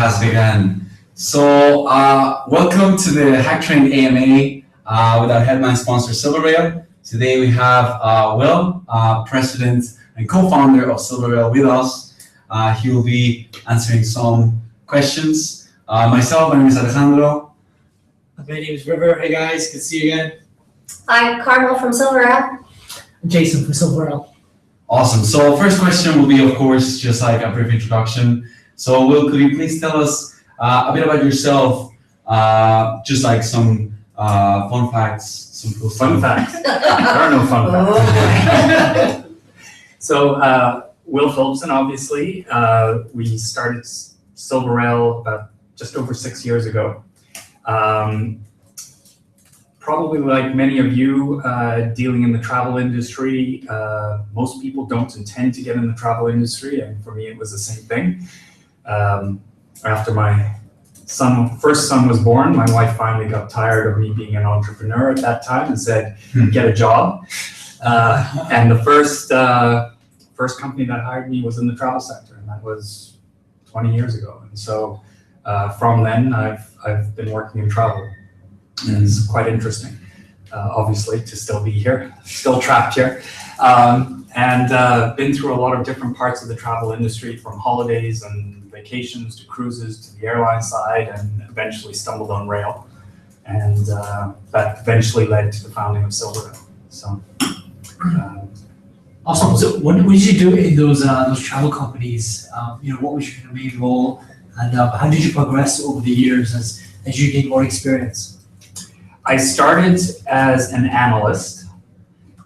has begun. So, welcome to the HackTrain AMA with our headline sponsor, SilverRail. Today we have Will, President and co-founder of SilverRail with us. He will be answering some questions. Myself, my name is Alejandro. My name is River. Hey guys, good to see you again. I'm Carmel from SilverRail. Jason from SilverRail. Awesome. So first question will be, of course, just like a brief introduction. So Will, could you please tell us a bit about yourself, just like some fun facts, some cool Fun stuff. facts. There are no fun facts. So, Will Phillipson, obviously. We started SilverRail about just over 6 years ago. Probably like many of you dealing in the travel industry, most people don't intend to get in the travel industry, and for me it was the same thing. After my first son was born, my wife finally got tired of me being an entrepreneur at that time and said, get a job. And the first company that hired me was in the travel sector, and that was 20 years ago. And so from then, I've been working in travel. And it's quite interesting, obviously, to still be here, still trapped here. And been through a lot of different parts of the travel industry, from holidays and vacations to cruises to the airline side, and eventually stumbled on rail. And that eventually led to the founding of SilverRail. So, Awesome. So what did you do in those travel companies? What was your main role, and how did you progress over the years as you gained more experience? I started as an analyst,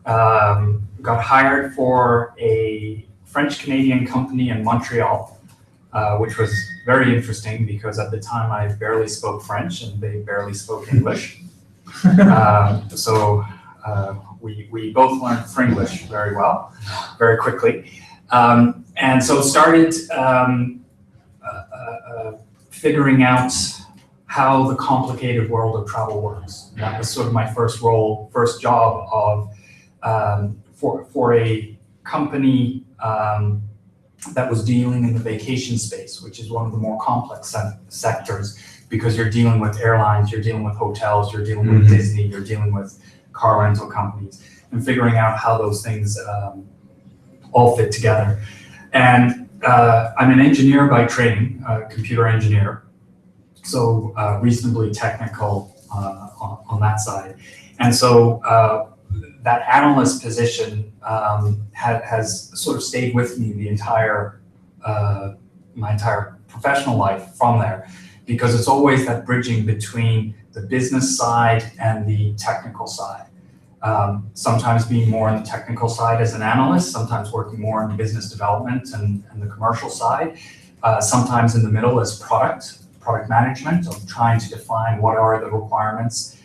got hired for a French-Canadian company in Montreal, which was very interesting because at the time I barely spoke French and they barely spoke English. So we both learned Frenglish very well, very quickly. And so started figuring out how the complicated world of travel works. That was sort of my first job of for a company that was dealing in the vacation space, which is one of the more complex sectors, because you're dealing with airlines, you're dealing with hotels, you're dealing with Disney, you're dealing with car rental companies, and figuring out how those things all fit together. And I'm an engineer by training, a computer engineer. So reasonably technical on that side. And so that analyst position has sort of stayed with me the my entire professional life from there, because it's always that bridging between the business side and the technical side. Sometimes being more on the technical side as an analyst, sometimes working more in business development and the commercial side, sometimes in the middle as product management, of trying to define what are the requirements,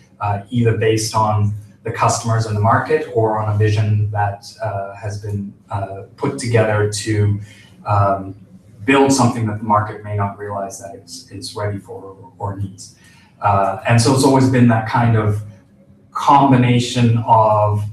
either based on the customers in the market or on a vision that has been put together to build something that the market may not realize that it's ready for or needs. And so it's always been that kind of combination of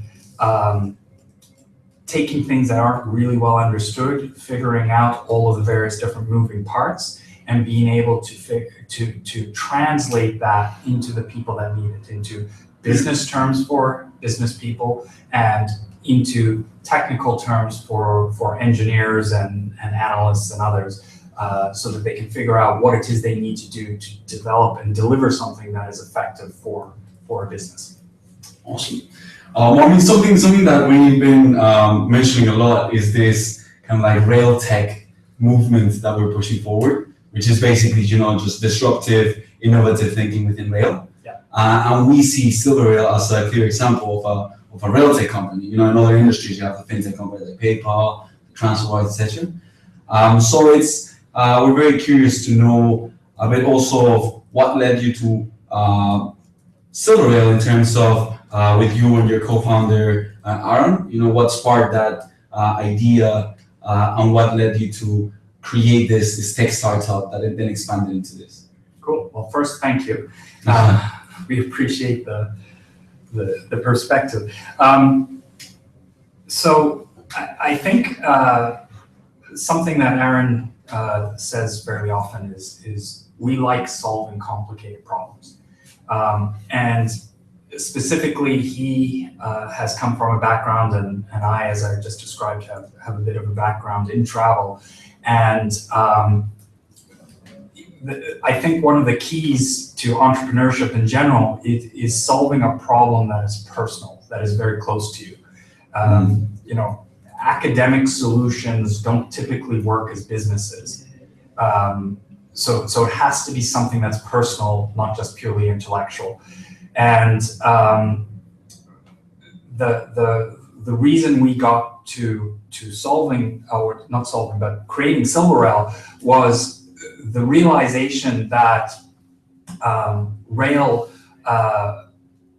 taking things that aren't really well understood, figuring out all of the various different moving parts, and being able to translate that into the people that need it, into business terms for business people, and into technical terms for engineers and analysts and others, so that they can figure out what it is they need to do to develop and deliver something that is effective for a business. Awesome. Something that we've been mentioning a lot is this kind of like rail tech movement that we're pushing forward, which is basically, just disruptive, innovative thinking within rail. Yeah. And we see SilverRail as a clear example of a rail tech company. In other industries, you have the fintech companies like PayPal, TransferWise, etc. So we're very curious to know a bit also of what led you to SilverRail in terms of with you and your co-founder, Aaron. What sparked that idea and what led you to create this tech startup that had been expanded into this? Cool. Well, first, thank you. We appreciate the perspective. So I think something that Aaron says fairly often is we like solving complicated problems. And specifically, he has come from a background, and I, as I just described, have a bit of a background in travel. And I think one of the keys to entrepreneurship in general is solving a problem that is personal, that is very close to you. You know, academic solutions don't typically work as businesses. So it has to be something that's personal, not just purely intellectual. And the reason we got to solving, or not solving, but creating SilverRail was the realization that rail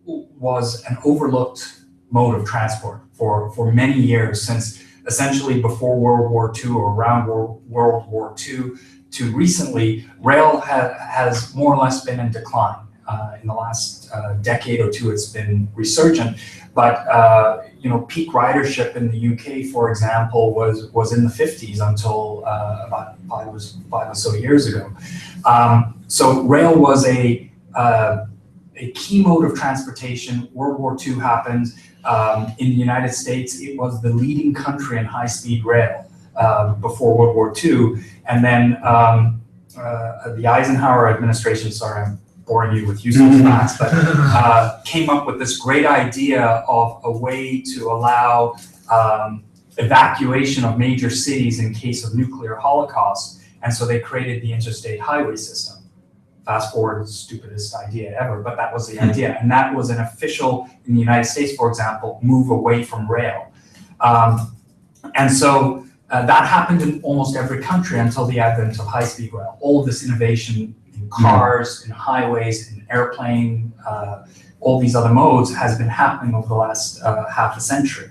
was an overlooked mode of transport for many years, since essentially before World War II or around World War II to recently, rail has more or less been in decline. In the last decade or two, it's been resurgent. But you know, peak ridership in the UK, for example, was in the 50s until about five or so years ago. So rail was a key mode of transportation. World War II happened. In the United States, it was the leading country in high-speed rail before World War II. And then the Eisenhower administration, sorry, I'm boring you with useful facts, but came up with this great idea of a way to allow evacuation of major cities in case of nuclear holocaust. And so they created the interstate highway system. Fast forward, stupidest idea ever, but that was the idea. And that was an official, in the United States, for example, move away from rail. And so that happened in almost every country until the advent of high-speed rail. All of this innovation in cars, in highways, in airplane, all these other modes has been happening over the last half a century.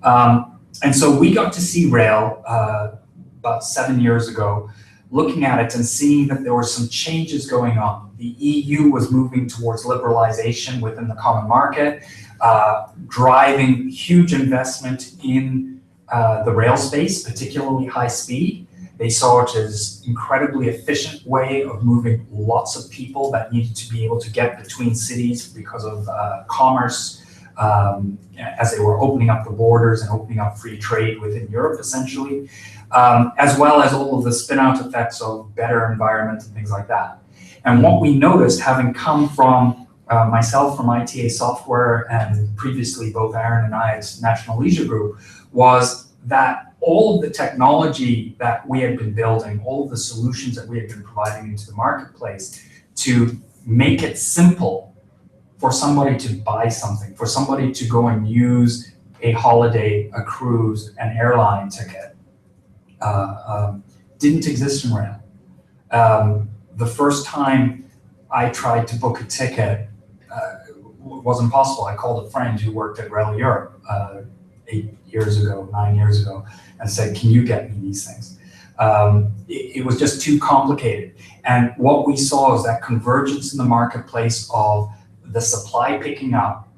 And so we got to see rail about 7 years ago, looking at it and seeing that there were some changes going on. The EU was moving towards liberalization within the common market, driving huge investment in the rail space, particularly high speed. They saw it as incredibly efficient way of moving lots of people that needed to be able to get between cities because of commerce, as they were opening up the borders and opening up free trade within Europe, essentially, as well as all of the spin-out effects of better environment and things like that. And what we noticed, having come from myself from ITA Software and previously both Aaron and I at National Leisure Group, was that all of the technology that we had been building, all of the solutions that we had been providing into the marketplace to make it simple for somebody to buy something, for somebody to go and use a holiday, a cruise, an airline ticket, didn't exist in rail. The first time I tried to book a ticket, wasn't possible. I called a friend who worked at Rail Europe 9 years ago, and said, can you get me these things? It was just too complicated. And what we saw is that convergence in the marketplace of the supply picking up,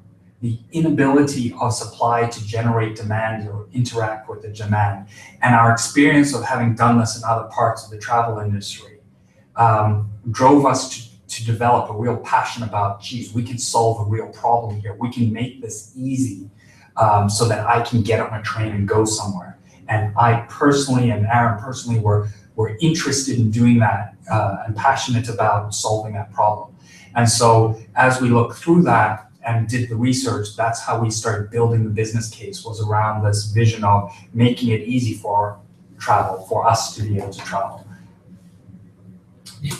the inability of supply to generate demand or interact with the demand, and our experience of having done this in other parts of the travel industry drove us to develop a real passion about, geez, we can solve a real problem here. We can make this easy so that I can get on a train and go somewhere. And I personally and Aaron personally were interested in doing that and passionate about solving that problem. And so as we looked through that and did the research, that's how we started building the business case, was around this vision of making it easy for travel, for us to be able to travel.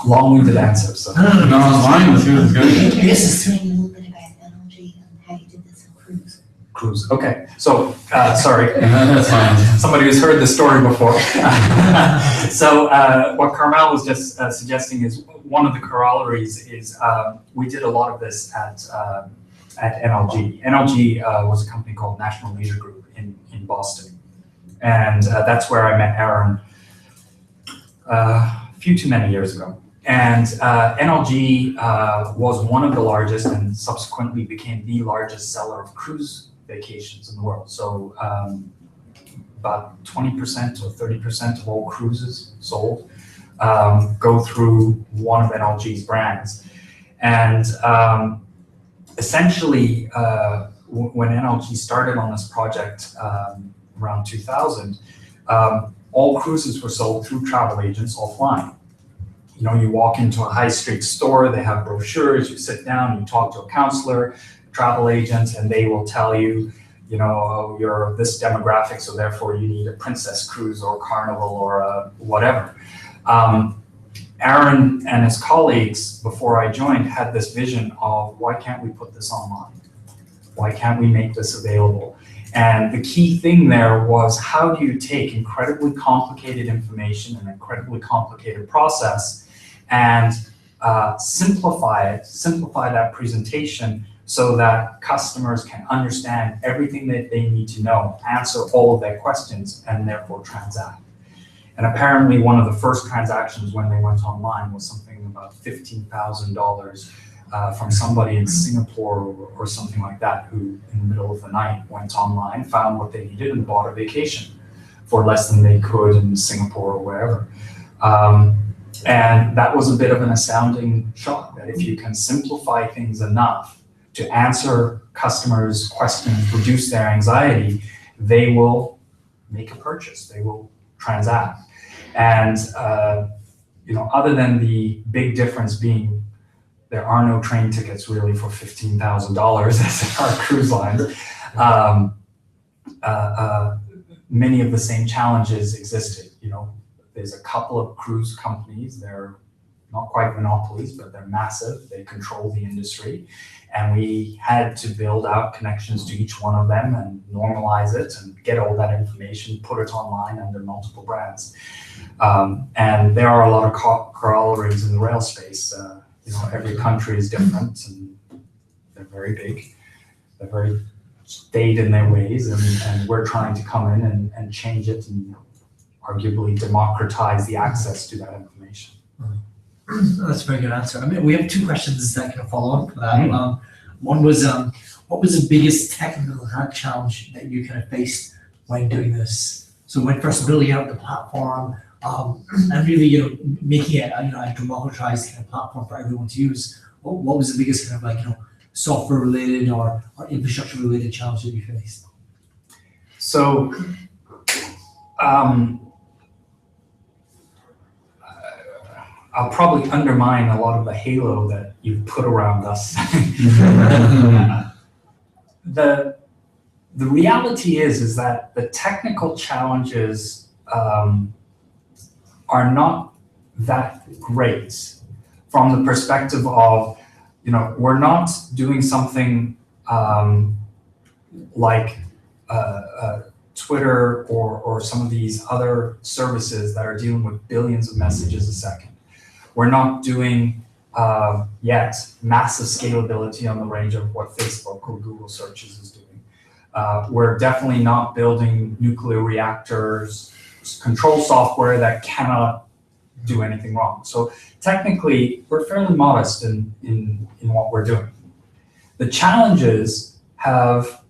Long-winded answer, so. No, it's fine. It's good. It's good. Can you explain a little bit about energy and how you did this on cruise? Cruise. Okay. So, sorry. That's fine. Somebody who's heard the story before. So, what Carmel was just suggesting is one of the corollaries is we did a lot of this at NLG. NLG was a company called National Leisure Group in Boston, and that's where I met Aaron a few too many years ago. And NLG was one of the largest and subsequently became the largest seller of cruise vacations in the world. So about 20% or 30% of all cruises sold go through one of NLG's brands. And essentially, when NLG started on this project around 2000, all cruises were sold through travel agents offline. You know, you walk into a high street store, they have brochures, you sit down, you talk to a counselor, travel agent, and they will tell you, you know, oh, you're this demographic, so therefore you need a Princess Cruise or Carnival or whatever. Aaron and his colleagues, before I joined, had this vision of why can't we put this online? Why can't we make this available? And the key thing there was, how do you take incredibly complicated information, an incredibly complicated process, and simplify that presentation so that customers can understand everything that they need to know, answer all of their questions, and therefore transact. And apparently one of the first transactions when they went online was something about $15,000 from somebody in Singapore or something like that, who in the middle of the night went online, found what they needed, and bought a vacation for less than they could in Singapore or wherever. And that was a bit of an astounding shock, that if you can simplify things enough to answer customers' questions, reduce their anxiety, they will make a purchase, they will transact. And you know, other than the big difference being there are no train tickets really for $15,000 as are cruise lines, many of the same challenges existed. You know, there's a couple of cruise companies, they're not quite monopolies, but they're massive, they control the industry. And we had to build out connections to each one of them and normalize it and get all that information, put it online under multiple brands. And there are a lot of corollaries in the rail space. You know, every country is different, and they're very big. They're very staid in their ways, and we're trying to come in and change it and arguably democratize the access to that information. That's a very good answer. I mean, we have two questions that can follow up for that. One was, what was the biggest technical challenge that you kind of faced when doing this? So when first building out the platform, and really, you know, making it, you know, a democratized kind of platform for everyone to use, what was the biggest kind of, like, you know, software related or infrastructure related challenge that you faced? So, I'll probably undermine a lot of the halo that you've put around us. The reality is that the technical challenges are not that great from the perspective of, you know, we're not doing something like Twitter or some of these other services that are dealing with billions of messages a second. We're not doing yet massive scalability on the range of what Facebook or Google searches is doing. We're definitely not building nuclear reactors, control software that cannot do anything wrong. So technically, we're fairly modest in what we're doing. The challenges have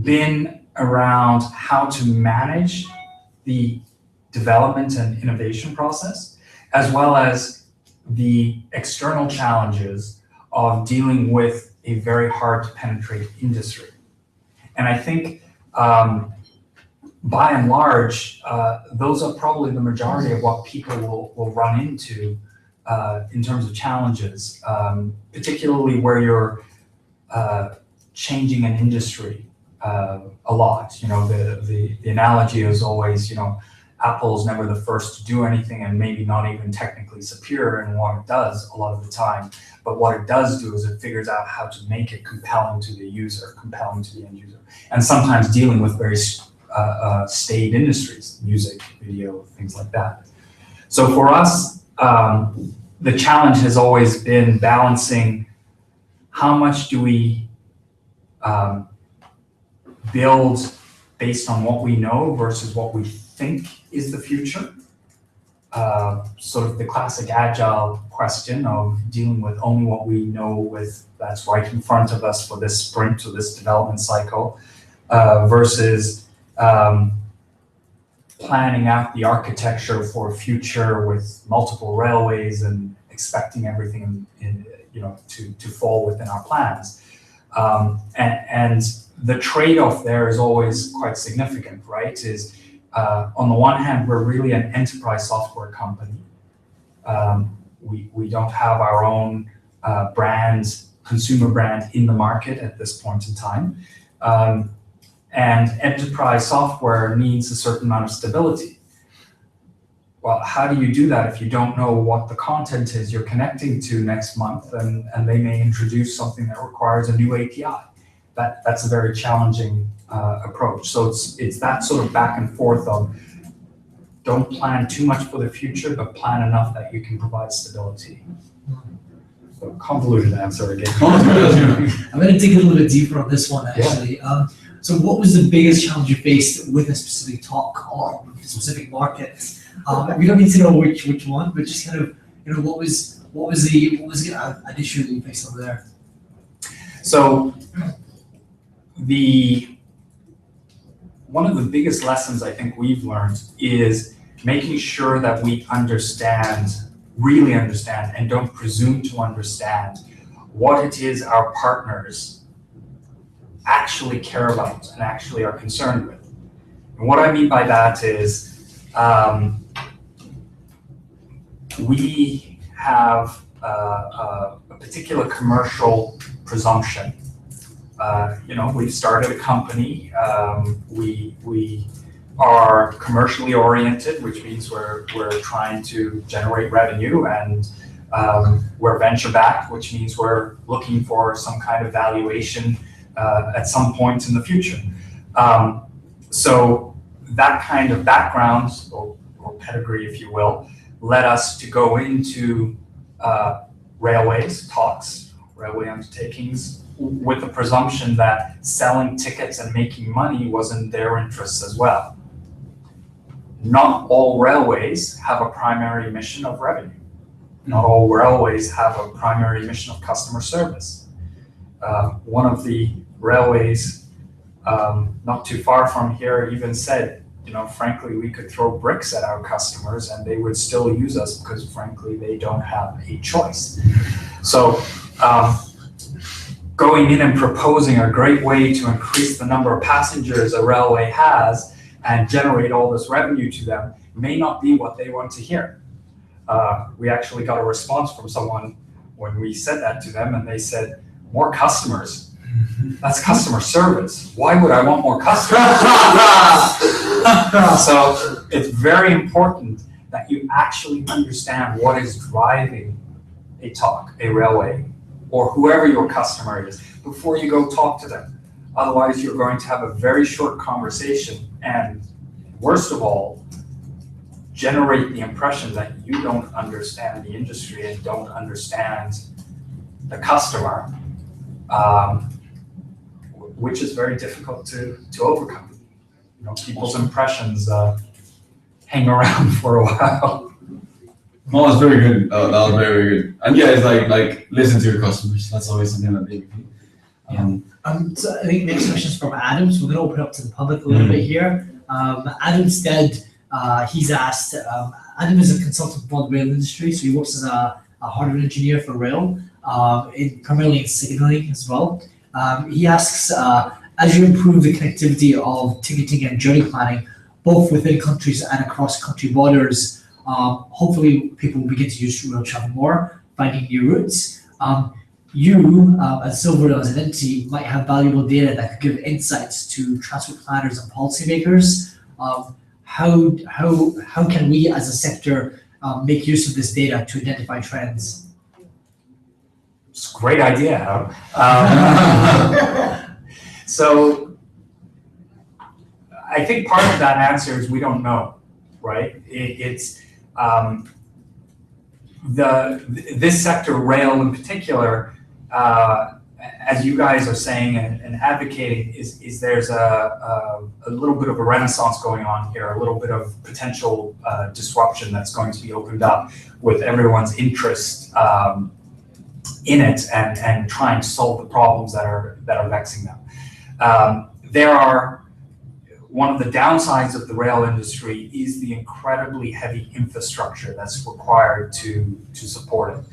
been around how to manage the development and innovation process, as well as the external challenges of dealing with a very hard to penetrate industry. And I think by and large, those are probably the majority of what people will run into in terms of challenges, particularly where you're changing an industry a lot. You know, the analogy is always, you know, Apple's never the first to do anything, and maybe not even technically superior in what it does a lot of the time. But what it does do is it figures out how to make it compelling to the user, compelling to the end user. And sometimes dealing with very staid industries, music, video, things like that. So for us, the challenge has always been balancing how much do we build based on what we know versus what we think is the future. Sort of the classic agile question of dealing with only what we know with that's right in front of us for this sprint or this development cycle, versus planning out the architecture for a future with multiple railways and expecting everything to fall within our plans. And the trade-off there is always quite significant, right? Is on the one hand, we're really an enterprise software company. We don't have our own consumer brand in the market at this point in time. And enterprise software needs a certain amount of stability. Well, how do you do that if you don't know what the content is you're connecting to next month, and they may introduce something that requires a new API? That's a very challenging approach. So it's that sort of back and forth of don't plan too much for the future, but plan enough that you can provide stability. So convoluted answer again. I'm going to dig a little bit deeper on this one, actually. Yeah. So what was the biggest challenge you faced with a specific talk or a specific market? We don't need to know which one, but just kind of, what was an issue that you faced over there? So one of the biggest lessons I think we've learned is making sure that we really understand, and don't presume to understand what it is our partners actually care about and actually are concerned with. And what I mean by that is we have a particular commercial presumption. We've started a company. We are commercially oriented, which means we're trying to generate revenue, and we're venture backed, which means we're looking for some kind of valuation at some point in the future. So that kind of background or pedigree, if you will, led us to go into railways, railway undertakings, with the presumption that selling tickets and making money was in their interests as well. Not all railways have a primary mission of revenue. Not all railways have a primary mission of customer service. One of the railways not too far from here even said, frankly, we could throw bricks at our customers and they would still use us because, frankly, they don't have a choice. So going in and proposing a great way to increase the number of passengers a railway has and generate all this revenue to them may not be what they want to hear. We actually got a response from someone when we said that to them, and they said, more customers. That's customer service. Why would I want more customers? So it's very important that you actually understand what is driving a railway, or whoever your customer is, before you go talk to them. Otherwise, you're going to have a very short conversation, and worst of all, generate the impression that you don't understand the industry and don't understand the customer, which is very difficult to overcome. People's impressions hang around for a while. No, that's very good. That was very, very good. And yeah, it's like listen to your customers. That's always something that they do. So I think next question is from Adam. So we're going to open up to the public a little bit here. Adam Stead, he's asked, Adam is a consultant for the rail industry, so he works as a hardware engineer for rail, primarily in signaling as well. He asks, as you improve the connectivity of ticketing and journey planning, both within countries and across country borders, hopefully people will begin to use rail travel more, finding new routes. You, as SilverRail as an entity, might have valuable data that could give insights to transport planners and policymakers. How can we as a sector make use of this data to identify trends? It's a great idea, So I think part of that answer is we don't know, right? This sector, rail in particular, as you guys are saying and advocating, is there's a little bit of a renaissance going on here, a little bit of potential disruption that's going to be opened up with everyone's interest in it and trying to solve the problems that are vexing them. one of the downsides of the rail industry is the incredibly heavy infrastructure that's required to support it.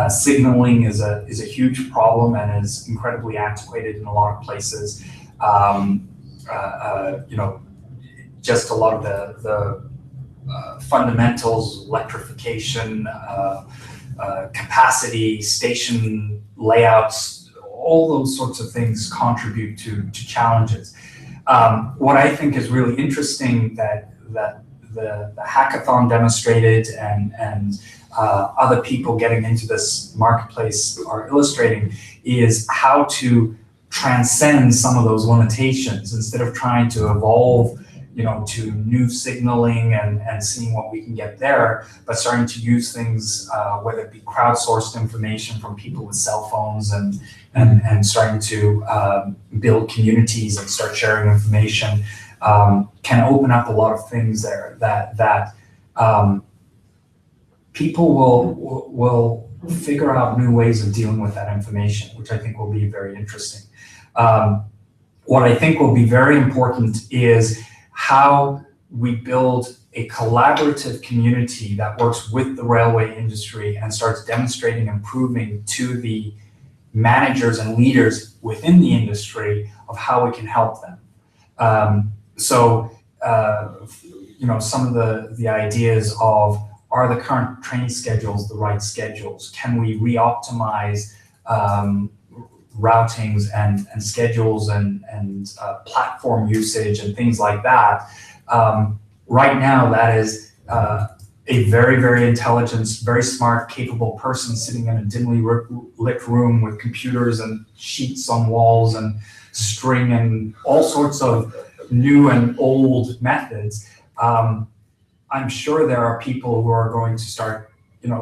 Signaling is a huge problem and is incredibly antiquated in a lot of places. Just a lot of the fundamentals, electrification, capacity, station layouts, all those sorts of things contribute to challenges. What I think is really interesting that the hackathon demonstrated and other people getting into this marketplace are illustrating is how to transcend some of those limitations instead of trying to evolve to new signaling and seeing what we can get there, but starting to use things, whether it be crowdsourced information from people with cell phones and starting to build communities and start sharing information, can open up a lot of things there that people will figure out new ways of dealing with that information, which I think will be very interesting. What I think will be very important is how we build a collaborative community that works with the railway industry and starts demonstrating and proving to the managers and leaders within the industry of how we can help them. Some of the ideas of, are the current train schedules the right schedules? Can we re-optimize routings and schedules and platform usage and things like that? Right now, that is a very, very intelligent, very smart, capable person sitting in a dimly lit room with computers and sheets on walls and string and all sorts of new and old methods. I'm sure there are people who are going to start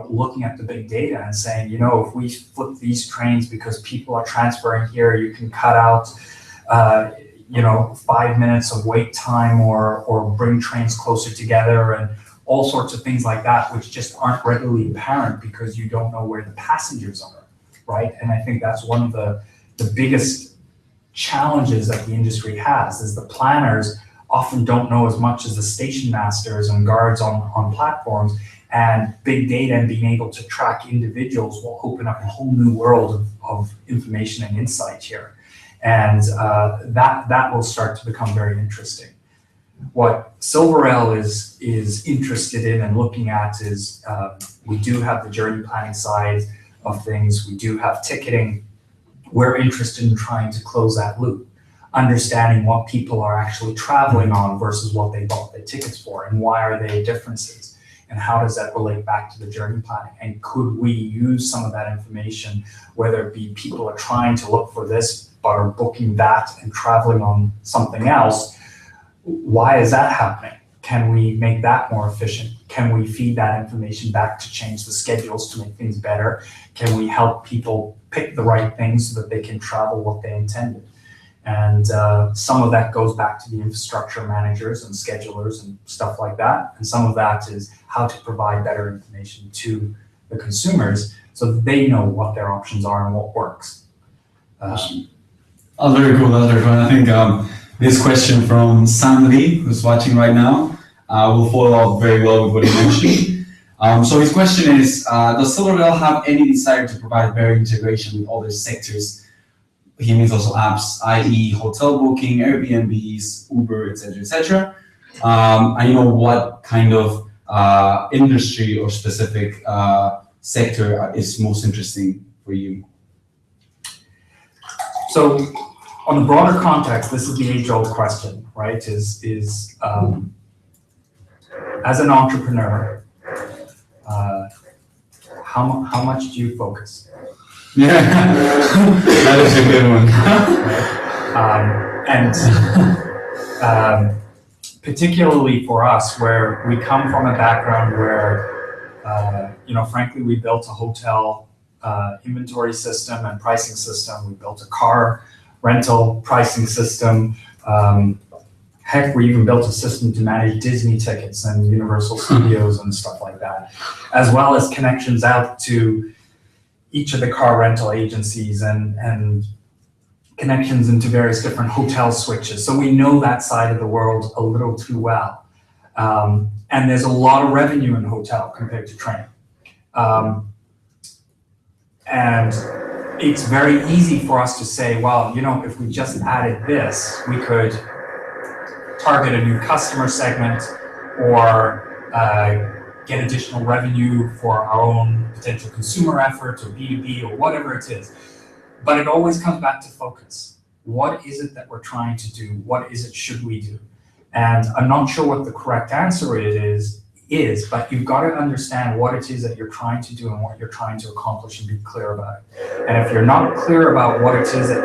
looking at the big data and saying, if we flip these trains because people are transferring here, you can cut out, 5 minutes of wait time or bring trains closer together and all sorts of things like that, which just aren't readily apparent because you don't know where the passengers are, right? And I think that's one of the biggest challenges that the industry has, is the planners often don't know as much as the station masters and guards on platforms. And big data and being able to track individuals will open up a whole new world of information and insight here. And that will start to become very interesting. What SilverRail is interested in and looking at is we do have the journey planning side of things. We do have ticketing. We're interested in trying to close that loop, understanding what people are actually traveling on versus what they bought their tickets for, and why are there differences. And how does that relate back to the journey planning? And could we use some of that information, whether it be people are trying to look for this, but are booking that and traveling on something else? Why is that happening? Can we make that more efficient? Can we feed that information back to change the schedules to make things better? Can we help people pick the right things so that they can travel what they intended? And some of that goes back to the infrastructure managers and schedulers and stuff like that. And some of that is how to provide better information to the consumers so that they know what their options are and what works. Awesome. Oh, very cool. That's very fun. I think this question from Sam Lee, who's watching right now, will follow up very well with what you mentioned. So his question is, does SilverRail have any desire to provide better integration with other sectors? He means also apps, i.e. hotel booking, Airbnbs, Uber, etc., etc. And what kind of industry or specific sector is most interesting for you? So on the broader context, this is the age-old question, right? Is as an entrepreneur, how much do you focus? Yeah, that is a good one. And particularly for us, where we come from a background where, frankly, we built a hotel inventory system and pricing system. We built a car rental pricing system. Heck, we even built a system to manage Disney tickets and Universal Studios and stuff like that, as well as connections out to each of the car rental agencies and connections into various different hotel switches. So we know that side of the world a little too well. And there's a lot of revenue in hotel compared to train. And it's very easy for us to say, well, if we just added this, we could target a new customer segment or get additional revenue for our own potential consumer efforts or B2B or whatever it is. But it always comes back to focus. What is it that we're trying to do? What is it should we do? And I'm not sure what the correct answer is, but you've got to understand what it is that you're trying to do and what you're trying to accomplish and be clear about it. And if you're not clear about what it is that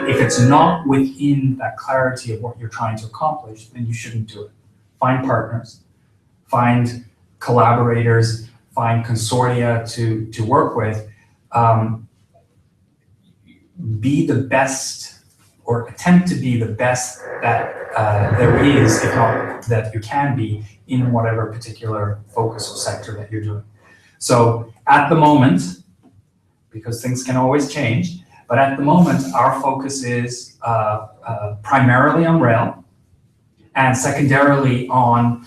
if it's not within that clarity of what you're trying to accomplish, then you shouldn't do it. Find partners, find collaborators, find consortia to work with. Be the best, or attempt to be the best that there is, if not that you can be, in whatever particular focus or sector that you're doing. So at the moment, because things can always change, but at the moment, our focus is primarily on rail and secondarily on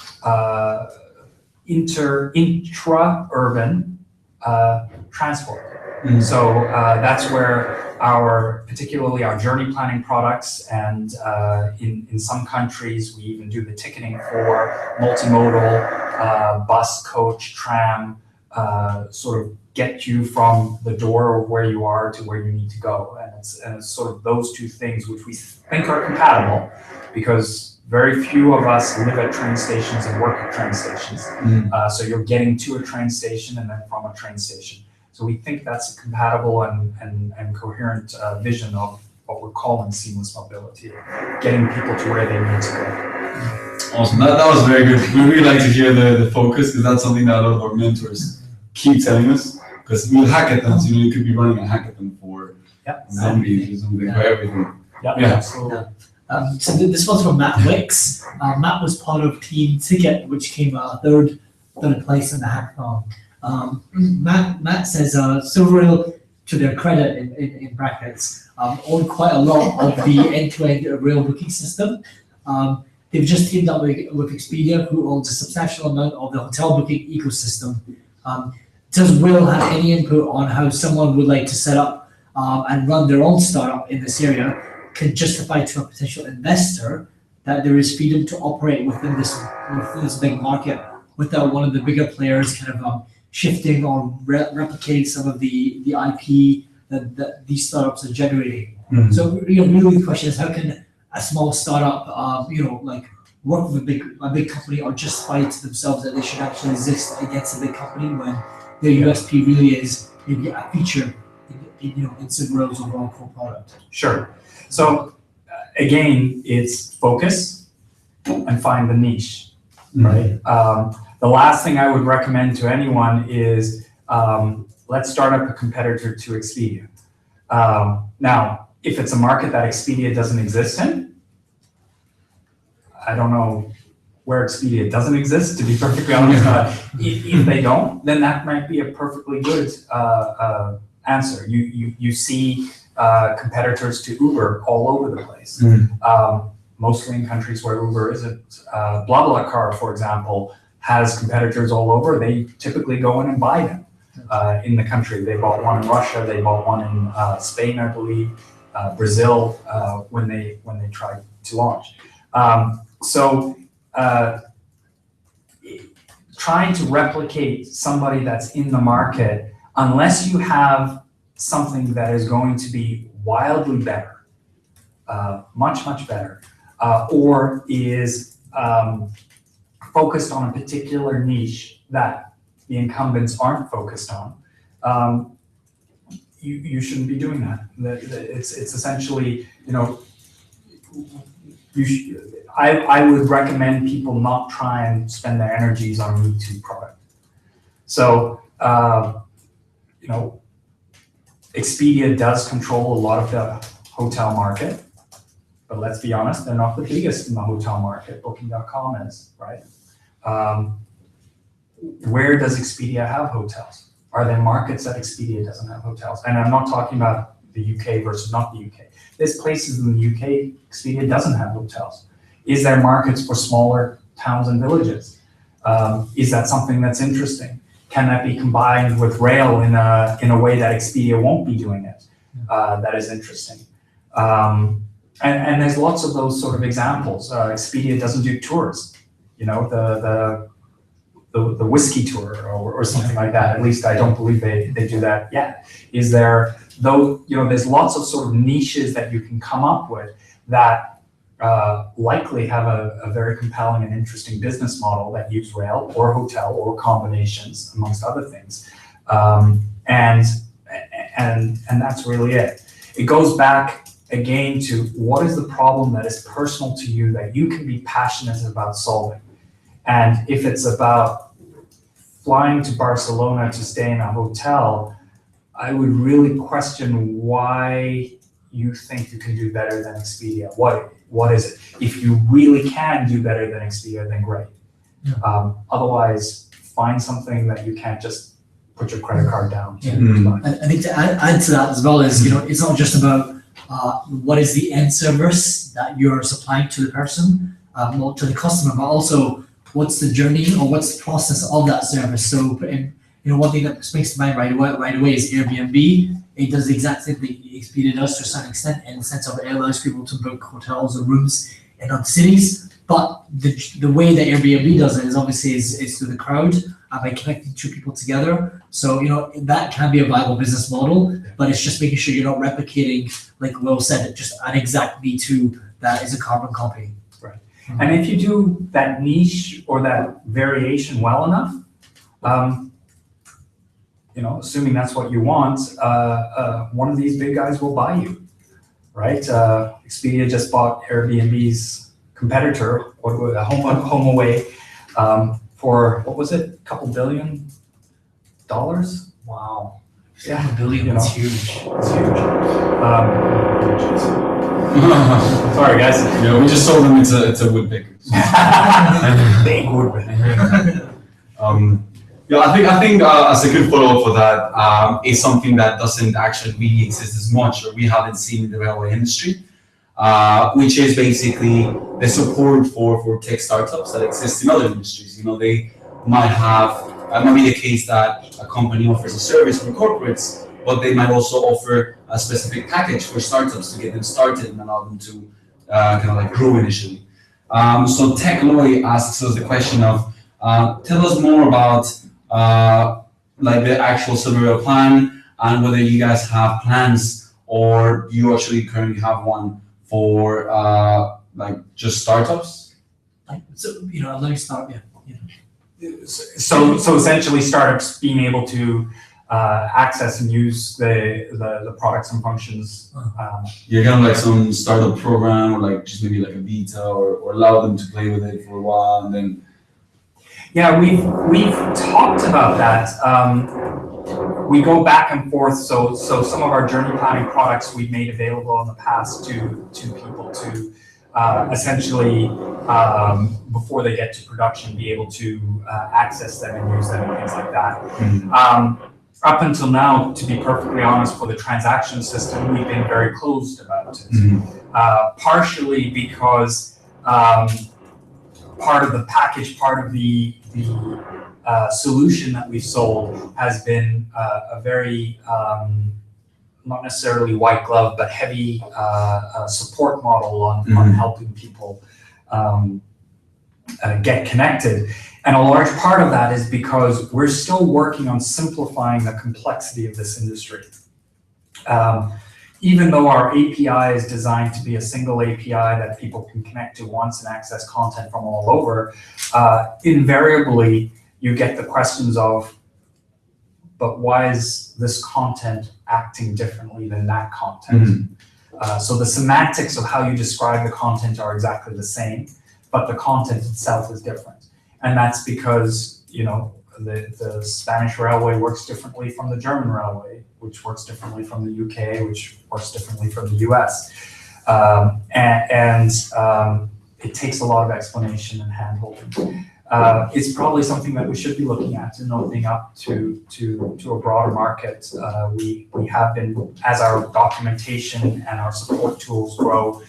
intra-urban transport. Mm-hmm. So that's where particularly our journey planning products, and in some countries we even do the ticketing for multimodal bus, coach, tram, sort of get you from the door of where you are to where you need to go. And it's sort of those two things which we think are compatible, because very few of us live at train stations and work at train stations. Mm. So you're getting to a train station and then from a train station. So we think that's a compatible and coherent vision of what we're calling seamless mobility, getting people to where they need to go. Awesome, that was very good. We really like to hear the focus, because that's something that a lot of our mentors keep telling us. Because we hackathons, you could be running a hackathon for zombies or something, for everything. Yeah, absolutely. So this one's from Matt Wicks. Matt was part of Team Ticket, which came third place in the hackathon. Matt says SilverRail, to their credit in brackets, own quite a lot of the end-to-end rail booking system. They've just teamed up with Expedia, who owns a substantial amount of the hotel booking ecosystem. Does Will have any input on how someone would like to set up and run their own startup in this area can justify to a potential investor that there is freedom to operate within this big market without one of the bigger players kind of shifting or replicating some of the IP that these startups are generating? Mm-hmm. So really the question is, how can a small startup work with a big company, or justify to themselves that they should actually exist against a big company when their USP really is maybe a feature in SilverRail's overall core product? Sure. So again, it's focus and find the niche, right? The last thing I would recommend to anyone is let's start up a competitor to Expedia. Now, if it's a market that Expedia doesn't exist in, I don't know where Expedia doesn't exist, to be perfectly honest. If they don't, then that might be a perfectly good answer. You see competitors to Uber all over the place, mostly in countries where Uber isn't. BlaBlaCar, for example, has competitors all over. They typically go in and buy them in the country. They bought one in Russia. They bought one in Spain, I believe, Brazil, when they tried to launch. Trying to replicate somebody that's in the market, unless you have something that is going to be wildly better, much better, or is focused on a particular niche that the incumbents aren't focused on, you shouldn't be doing that. It's essentially, I would recommend people not try and spend their energies on a Me-Too product. So, Expedia does control a lot of the hotel market, but let's be honest, they're not the biggest in the hotel market. Booking.com is, right? Where does Expedia have hotels? Are there markets that Expedia doesn't have hotels? And I'm not talking about the UK versus not the UK. There's places in the UK, Expedia doesn't have hotels. Is there markets for smaller towns and villages? Is that something that's interesting? Can that be combined with rail in a way that Expedia won't be doing it? That is interesting. And there's lots of those sort of examples. Expedia doesn't do tours, you know, the whiskey tour or something like that. At least I don't believe they do that yet. Is there, though, you know, there's lots of sort of niches that you can come up with that likely have a very compelling and interesting business model that use rail or hotel or combinations amongst other things. And that's really it. It goes back again to what is the problem that is personal to you that you can be passionate about solving. And if it's about flying to Barcelona to stay in a hotel, I would really question why you think you can do better than Expedia. What is it? If you really can do better than Expedia, then great. Yeah. Otherwise, find something that you can't just put your credit card down. Yeah. I think to add to that as well is, you know, it's not just about what is the end service that you're supplying to the person, or to the customer, but also what's the journey or what's the process of that service. So, you know, one thing that springs to mind right away is Airbnb. It does the exact same thing Expedia does to a certain extent, in the sense of it allows people to book hotels or rooms in other cities. But the way that Airbnb does it is obviously is through the crowd, by connecting two people together. So, you know, that can be a viable business model, but it's just making sure you're not replicating, like Will said, just an exact V2 that is a carbon copy. Right. And if you do that niche or that variation well enough, you know, assuming that's what you want, one of these big guys will buy you, right? Expedia just bought Airbnb's competitor, HomeAway, for, what was it, a couple $1 billion? Wow. Yeah, $1 billion, you that's know, huge. It's huge. Sorry, guys. Yeah, we just told them it's a woodpecker. Big woodpecker. Yeah, I think as a good follow-up for that is something that doesn't actually really exist as much, or we haven't seen in the railway industry, which is basically the support for tech startups that exist in other industries. You know, they might have, it might be the case that a company offers a service for corporates, but they might also offer a specific package for startups to get them started and allow them to kind of like grow initially. So Technoy asks us the question of, tell us more about like the actual SilverRail plan and whether you guys have plans or you actually currently have one for like just startups. Like, so, you know, let me start. Yeah. So essentially, startups being able to access and use the products and functions. You're kind of like some startup program, or like just maybe like a beta, or allow them to play with it for a while, and then. Yeah, we've talked about that. We go back and forth. So some of our journey planning products we've made available in the past to people to essentially before they get to production, be able to access them and use them and things like that. Mm-hmm. Up until now, to be perfectly honest, for the transaction system, we've been very closed about it. Mm-hmm. Partially because part of the package, part of the solution that we've sold has been a very, not necessarily white glove, but heavy support model on helping people get connected. And a large part of that is because we're still working on simplifying the complexity of this industry. Even though our API is designed to be a single API that people can connect to once and access content from all over, invariably you get the questions of, but why is this content acting differently than that content? So the semantics of how you describe the content are exactly the same, but the content itself is different. And that's because, you know, the Spanish railway works differently from the German railway, which works differently from the UK, which works differently from the US. And it takes a lot of explanation and handholding. it's probably something that we should be looking at and opening up to a broader market. We have been, as our documentation and our support tools grow,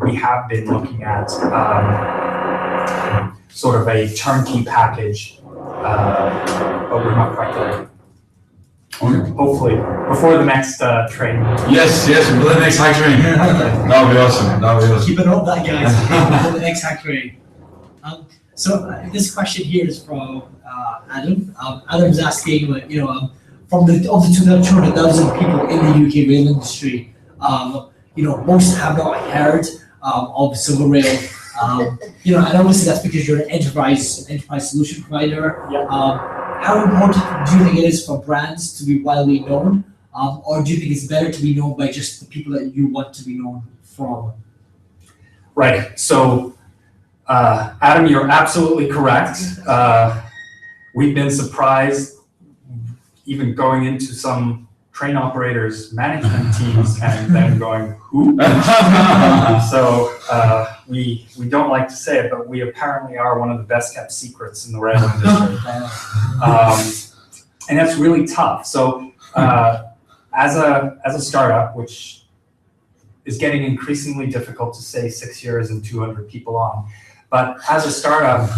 we have been looking at sort of a turnkey package, but we're not quite there. Okay. Hopefully, before the next train. Yes, before the next HackTrain. That would be awesome. Keep it up, that guys. For the next HackTrain. So this question here is from Adam. Adam's asking, from the 200,000 people in the UK rail industry, most have not heard of SilverRail. And obviously that's because you're an enterprise solution provider. Yeah. How important do you think it is for brands to be widely known, or do you think it's better to be known by just the people that you want to be known from? Right. So, Adam, you're absolutely correct. We've been surprised, even going into some train operators' management teams, and then going, who? So we don't like to say it, but we apparently are one of the best kept secrets in the rail industry. And that's really tough. So as a startup, which is getting increasingly difficult to say 6 years and 200 people on, but as a startup,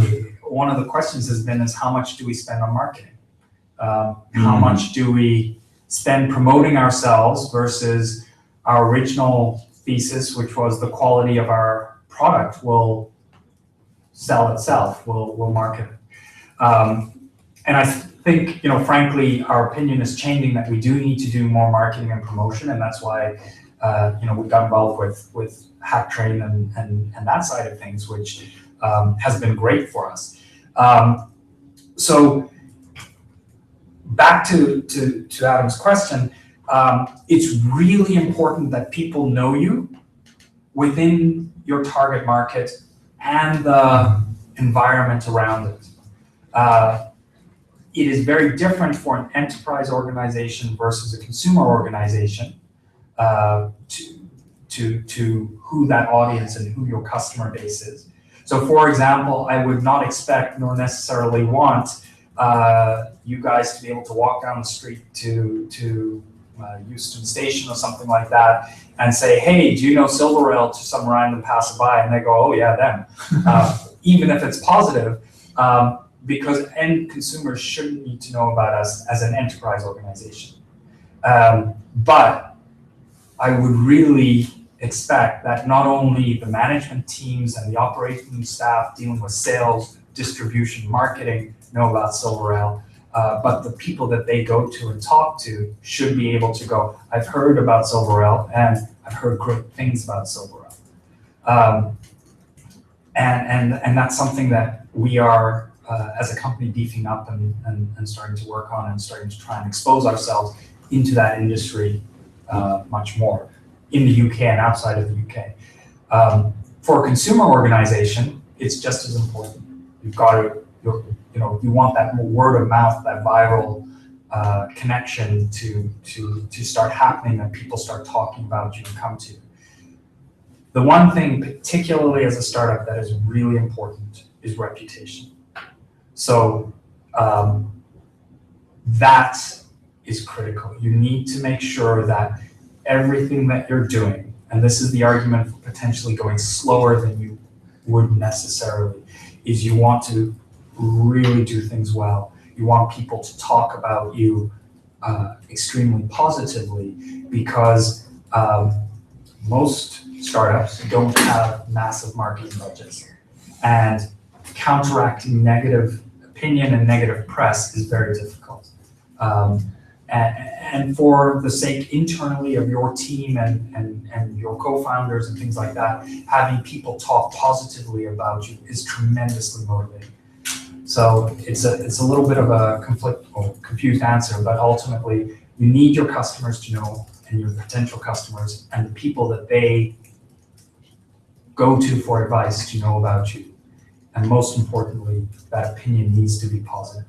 one of the questions has been is how much do we spend on marketing? How much do we spend promoting ourselves versus our original thesis, which was the quality of our product will sell itself, will market it. And I think, frankly, our opinion is changing that we do need to do more marketing and promotion, and that's why, we got involved with HackTrain and that side of things, which has been great for us. So back to Adam's question, it's really important that people know you within your target market and the environment around it. It is very different for an enterprise organization versus a consumer organization to who that audience and who your customer base is. So for example, I would not expect nor necessarily want you guys to be able to walk down the street to Euston Station or something like that and say, hey, do you know SilverRail, to some random passerby? And they go, oh yeah, them. Even if it's positive, because end consumers shouldn't need to know about us as an enterprise organization. But I would really expect that not only the management teams and the operating staff dealing with sales, distribution, marketing know about SilverRail, but the people that they go to and talk to should be able to go, I've heard about SilverRail and I've heard great things about SilverRail. And that's something that we are, as a company, beefing up and starting to work on and starting to try and expose ourselves into that industry much more in the UK and outside of the UK. For a consumer organization, it's just as important. You've got to, you want that word of mouth, that viral connection to start happening, that people start talking about you and come to. The one thing, particularly as a startup, that is really important is reputation. So that is critical. You need to make sure that everything that you're doing, and this is the argument for potentially going slower than you would necessarily, is you want to really do things well. You want people to talk about you extremely positively, because most startups don't have massive marketing budgets, and counteracting negative opinion and negative press is very difficult. And for the sake internally of your team and your co-founders and things like that, having people talk positively about you is tremendously motivating. So it's a little bit of a confused answer, but ultimately you need your customers to know, and your potential customers and the people that they go to for advice to know about you. And most importantly, that opinion needs to be positive.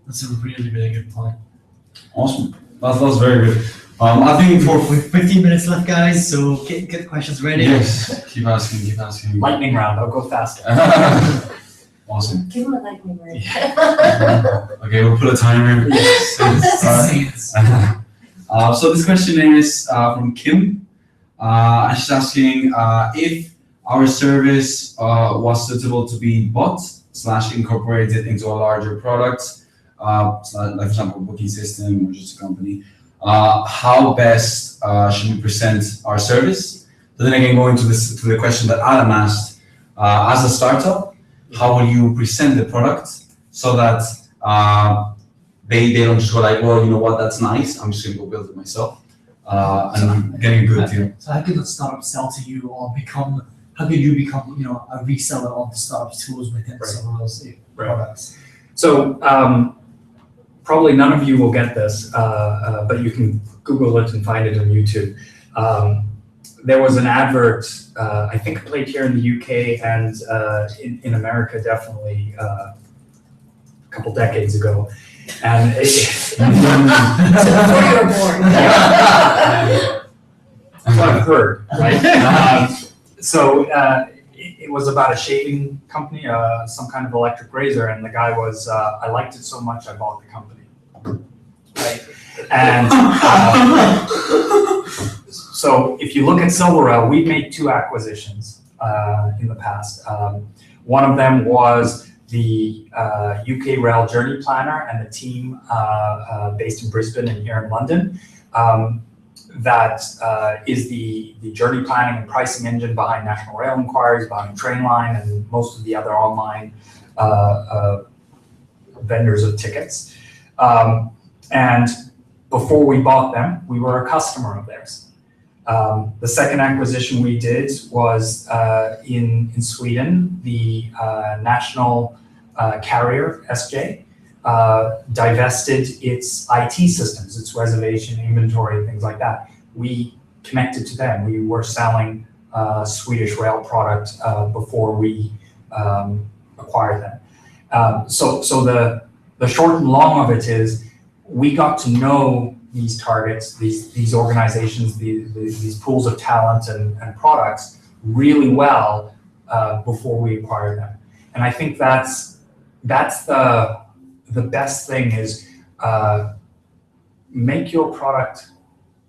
That's a really, really good point. Awesome. That was very good. I think With 15 minutes left, guys, so get questions ready. Yes, keep asking. Lightning round, I'll go faster. Awesome. Give him a lightning word. Okay, we'll put a timer. So this question is from Kim. And she's asking if our service was suitable to be bought / incorporated into a larger product, like for example, booking system or just a company, how best should we present our service? So then again, going to the question that Adam asked, as a startup, how will you present the product so that they don't just go like, well, you know what, that's nice, I'm just gonna go build it myself, and I'm getting a good deal. So how could a startup sell to you or how could you become, a reseller of the startup's tools within SilverRail's products? So probably none of you will get this, but you can Google it and find it on YouTube. There was an advert, I think played here in the UK and in America definitely a couple decades ago. And Before you were born. That's what I've heard, right? It was about a shaving company, some kind of electric razor, and the guy was, I liked it so much I bought the company, right? And so if you look at SilverRail, we've made 2 acquisitions in the past. One of them was the UK Rail Journey Planner and the team based in Brisbane and here in London. That is the journey planning and pricing engine behind National Rail Inquiries, behind Trainline, and most of the other online vendors of tickets. And before we bought them, we were a customer of theirs. The second acquisition we did was in Sweden, the national carrier, SJ, divested its IT systems, its reservation, inventory, things like that. We connected to them. We were selling Swedish rail product before we acquired them. So the short and long of it is we got to know these targets, these organizations, these pools of talent and products really well before we acquired them. And I think that's the best thing is make your product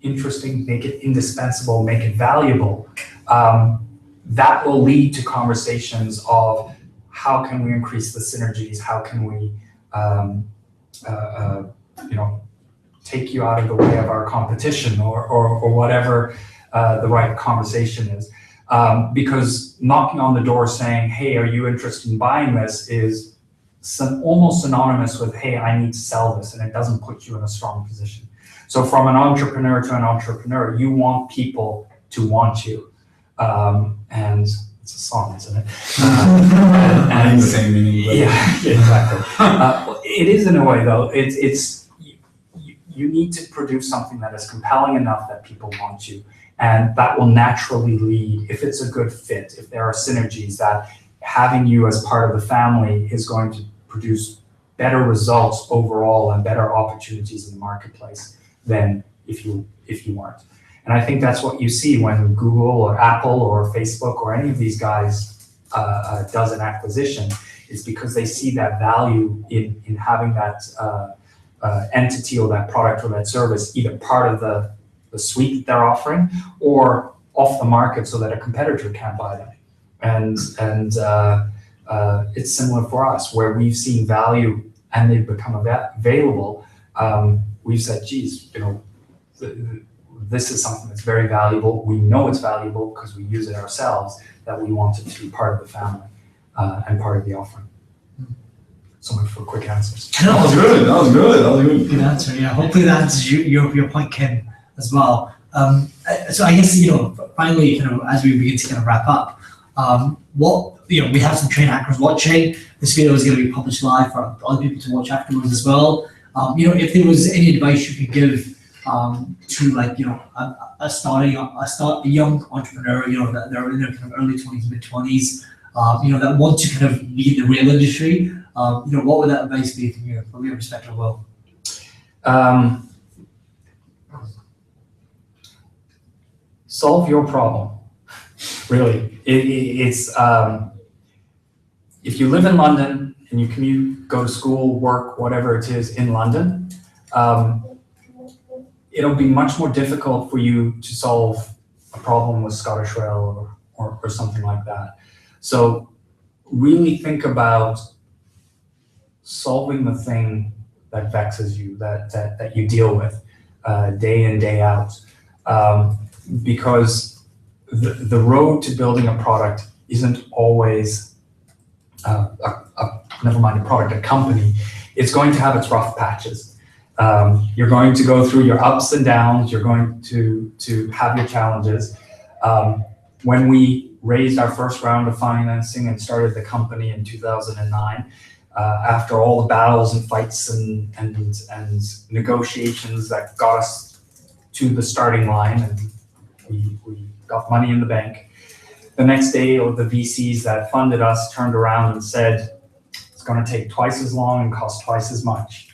interesting, make it indispensable, make it valuable. That will lead to conversations of how can we increase the synergies, how can we take you out of the way of our competition or whatever the right conversation is. Because knocking on the door saying, hey, are you interested in buying this is almost synonymous with, hey, I need to sell this, and it doesn't put you in a strong position. So from an entrepreneur to an entrepreneur, you want people to want you. And it's a song, isn't it? And the same meaning. Yeah, exactly. It is in a way though, you need to produce something that is compelling enough that people want you. And that will naturally lead, if it's a good fit, if there are synergies, that having you as part of the family is going to produce better results overall and better opportunities in the marketplace than if you weren't. And I think that's what you see when Google or Apple or Facebook or any of these guys does an acquisition, is because they see that value in having that entity or that product or that service either part of the suite that they're offering or off the market so that a competitor can't buy them. And it's similar for us, where we've seen value and they've become available. We've said, geez, this is something that's very valuable. We know it's valuable because we use it ourselves, that we want it to be part of the family and part of the offering. So much for quick answers. That was good. Good answer. Yeah, hopefully that answers your point, Ken, as well. So I guess finally, as we begin to wrap up, we have some train hackers watching. This video is going to be published live for other people to watch afterwards as well. If there was any advice you could give to a young entrepreneur, that they're in their early 20s, mid 20s, that want to be in the rail industry, what would that advice be from your perspective, Will? Solve your problem. Really, it's if you live in London and you commute, go to school, work, whatever it is in London, it'll be much more difficult for you to solve a problem with Scottish Rail or something like that. So really think about solving the thing that vexes you, that you deal with day in, day out. Because the road to building a product isn't always, never mind a product, a company. It's going to have its rough patches. You're going to go through your ups and downs. You're going to have your challenges. When we raised our first round of financing and started the company in 2009, after all the battles and fights and negotiations that got us to the starting line, and we got money in the bank, the next day, the VCs that funded us turned around and said, it's going to take twice as long and cost twice as much.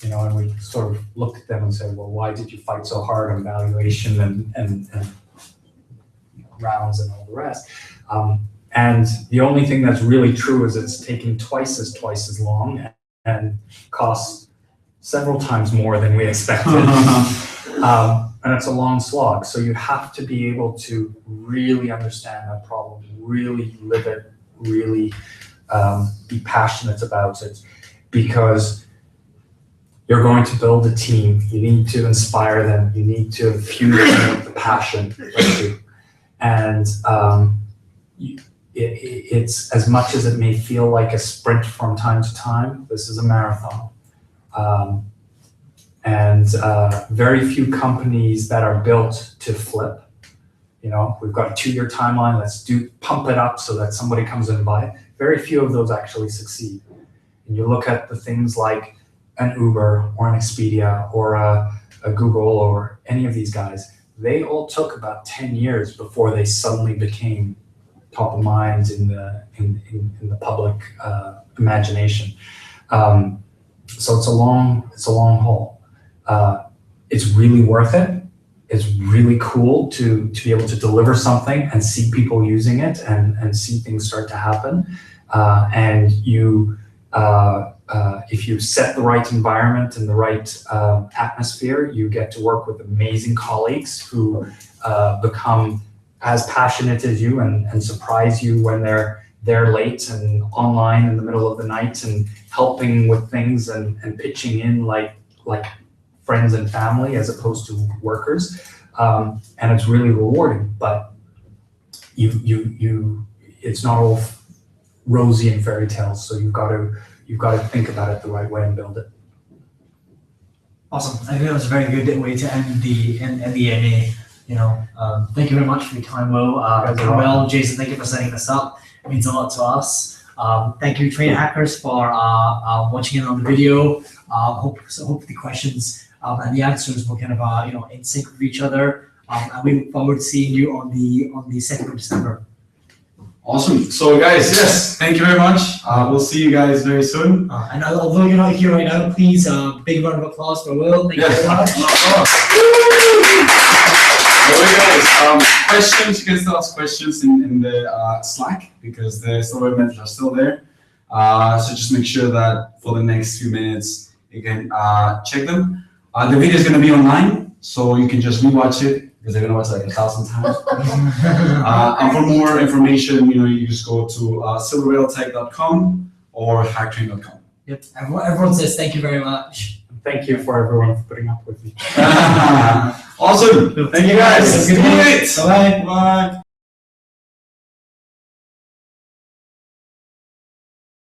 And we sort of looked at them and said, well, why did you fight so hard on valuation and rounds and all the rest? And the only thing that's really true is it's taking twice as long and costs several times more than we expected. And it's a long slog. So you have to be able to really understand that problem, really live it, really be passionate about it, because you're going to build a team. You need to inspire them. You need to infuse them with the passion. And it's, as much as it may feel like a sprint from time to time, this is a marathon. And very few companies that are built to flip. We've got a 2-year timeline. Let's pump it up so that somebody comes in and buy it. Very few of those actually succeed. And you look at the things like an Uber or an Expedia or a Google or any of these guys, they all took about 10 years before they suddenly became top of mind in the public imagination. So it's a long haul. It's really worth it. It's really cool to be able to deliver something and see people using it and see things start to happen. And if you set the right environment and the right atmosphere, you get to work with amazing colleagues who become as passionate as you and surprise you when they're late and online in the middle of the night and helping with things and pitching in like friends and family as opposed to workers. And it's really rewarding, but it's not all rosy and fairy tales. So you've got to think about it the right way and build it. Awesome. I think that was a very good way to end the MA. Thank you very much for your time, Will. Will, Jason, thank you for setting this up. It means a lot to us. Thank you, trainer hackers, for watching in on the video. Hope the questions and the answers were kind of in sync with each other. And we look forward to seeing you on the 2nd of December. Awesome. So guys, yes, thank you very much. We'll see you guys very soon. And although you're not here right now, please, big round of applause for Will. Thank you very much. Guys, questions, you can still ask questions in the Slack because the SilverRail mentors are still there. So just make sure that for the next few minutes you can check them. The video is going to be online, so you can just rewatch it because they're going to watch it like 1,000 times. And for more information, you just go to SilverRailTech.com or HackTrain.com. Yep. Everyone says thank you very much. Thank you for everyone for putting up with me. Awesome. Thank you guys. Good night. Bye-bye. Bye.